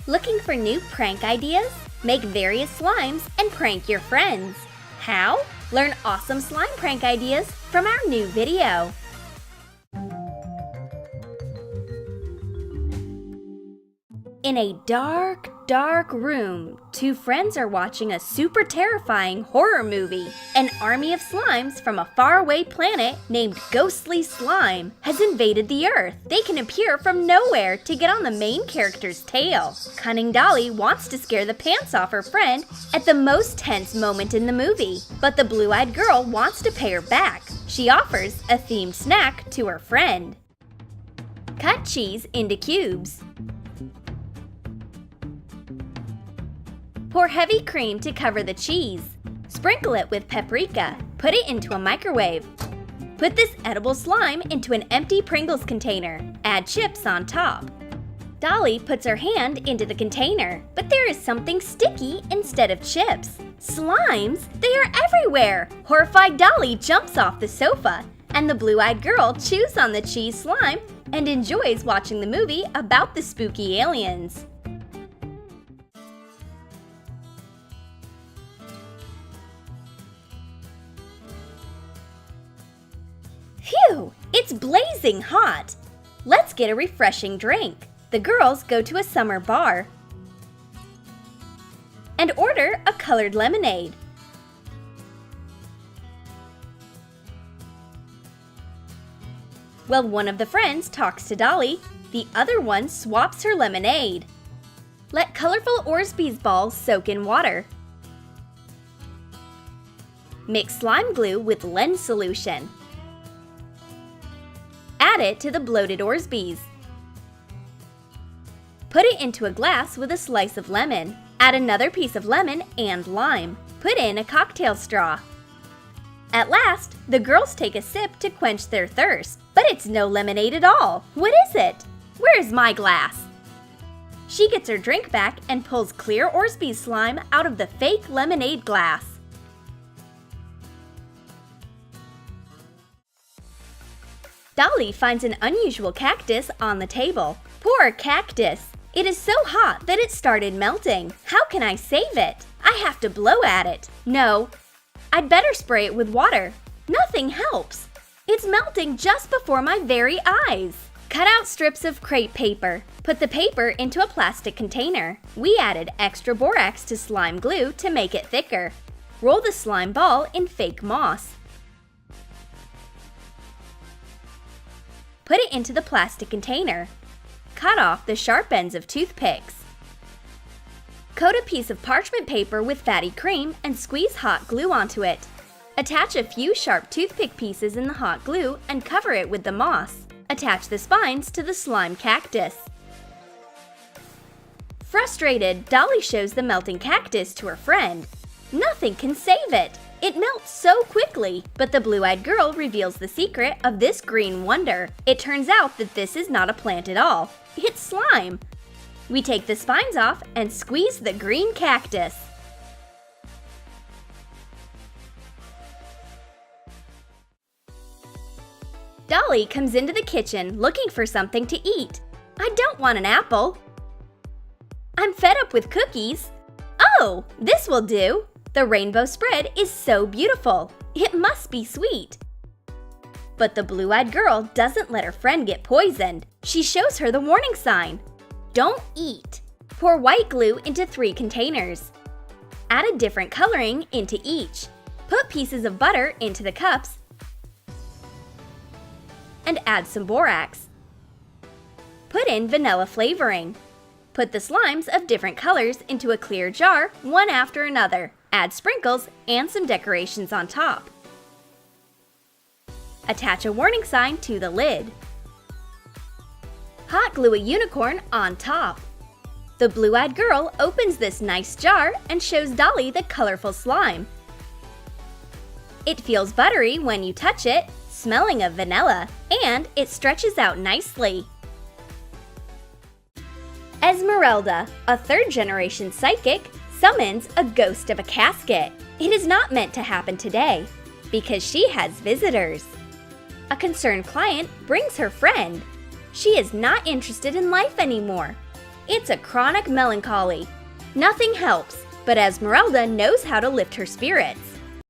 Looking for new prank ideas? Make various slimes and prank your friends. How? Learn awesome slime prank ideas from our new video. In a dark, dark room, two friends are watching a super terrifying horror movie. An army of slimes from a faraway planet named Ghostly Slime has invaded the Earth. They can appear from nowhere to get on the main character's tail. Cunning Dolly wants to scare the pants off her friend at the most tense moment in the movie, but the blue-eyed girl wants to pay her back. She offers a themed snack to her friend. Cut cheese into cubes. Pour heavy cream to cover the cheese. Sprinkle it with paprika. Put it into a microwave. Put this edible slime into an empty Pringles container. Add chips on top. Dolly puts her hand into the container, but there is something sticky instead of chips. Slimes? They are everywhere! Horrified Dolly jumps off the sofa, and the blue-eyed girl chews on the cheese slime and enjoys watching the movie about the spooky aliens. Phew! It's blazing hot! Let's get a refreshing drink. The girls go to a summer bar and order a colored lemonade. While one of the friends talks to Dolly, the other one swaps her lemonade. Let colorful Orsby's balls soak in water. Mix slime glue with lens solution. Add it to the bloated Orsby's. Put it into a glass with a slice of lemon. Add another piece of lemon and lime. Put in a cocktail straw. At last, the girls take a sip to quench their thirst. But it's no lemonade at all. What is it? Where is my glass? She gets her drink back and pulls clear Orsby's slime out of the fake lemonade glass. Dolly finds an unusual cactus on the table. Poor cactus! It is so hot that it started melting. How can I save it? I have to blow at it. No, I'd better spray it with water. Nothing helps. It's melting just before my very eyes. Cut out strips of crepe paper. Put the paper into a plastic container. We added extra borax to slime glue to make it thicker. Roll the slime ball in fake moss. Put it into the plastic container. Cut off the sharp ends of toothpicks. Coat a piece of parchment paper with fatty cream and squeeze hot glue onto it. Attach a few sharp toothpick pieces in the hot glue and cover it with the moss. Attach the spines to the slime cactus. Frustrated, Dolly shows the melting cactus to her friend. Nothing can save it. It melts so quickly, but the blue-eyed girl reveals the secret of this green wonder. It turns out that this is not a plant at all. It's slime. We take the spines off and squeeze the green cactus. Dolly comes into the kitchen looking for something to eat. I don't want an apple. I'm fed up with cookies. Oh, this will do. The rainbow spread is so beautiful. It must be sweet. But the blue-eyed girl doesn't let her friend get poisoned. She shows her the warning sign. Don't eat. Pour white glue into 3 containers. Add a different coloring into each. Put pieces of butter into the cups and add some borax. Put in vanilla flavoring. Put the slimes of different colors into a clear jar, one after another. Add sprinkles and some decorations on top. Attach a warning sign to the lid. Hot glue a unicorn on top. The blue-eyed girl opens this nice jar and shows Dolly the colorful slime. It feels buttery when you touch it, smelling of vanilla, and it stretches out nicely. Esmeralda, a third-generation psychic, summons a ghost of a casket. It is not meant to happen today, because she has visitors. A concerned client brings her friend. She is not interested in life anymore. It's a chronic melancholy. Nothing helps, but Esmeralda knows how to lift her spirits.